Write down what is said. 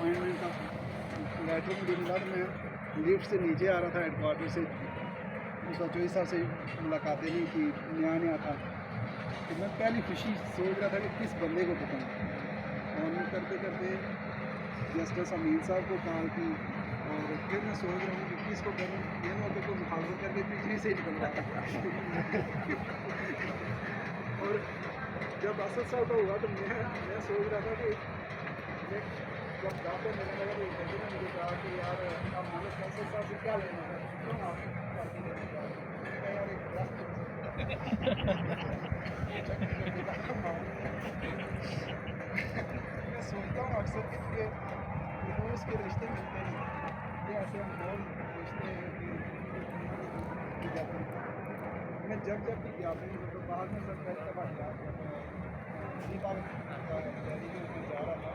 Appointment का letter मुझे मिला तो मैं लिफ्ट से नीचे आ रहा था हेडक्वार्टर से, उस चौधरी साहब से मुलाकातें नहीं की, नया था। तो मैं पहली खुशी सोच रहा था कि किस बंदे को बताऊँ, और मैं करते करते जस्टिस अमीन साहब को कॉल की, और फिर मैं सोच रहा हूँ कि किसको करूँ, ये मौके को मुखालफत करके बिजली से निकलवा और जब असद साहब का हुआ तो मैं सोच रहा था कि मैं जब डॉक्टर मिलने लगा तो एक बंदे ने मुझे कहा कि यार आप मानस असद साहब से क्या लेना है, क्यों आप पार्टी लेने जा रहे हैं? मैंने कहा यार एक दस्त मैं सोचता हूँ अक्सर कि रूस के रिश्ते मिलते हैं, ये ऐसे अनमोल रिश्ते हैं कि जाते हैं। मैं जब भी गया अपनी तो बाहर में सब पहली दफ़ा गया, इसी बार दिल्ली में मैं जा रहा था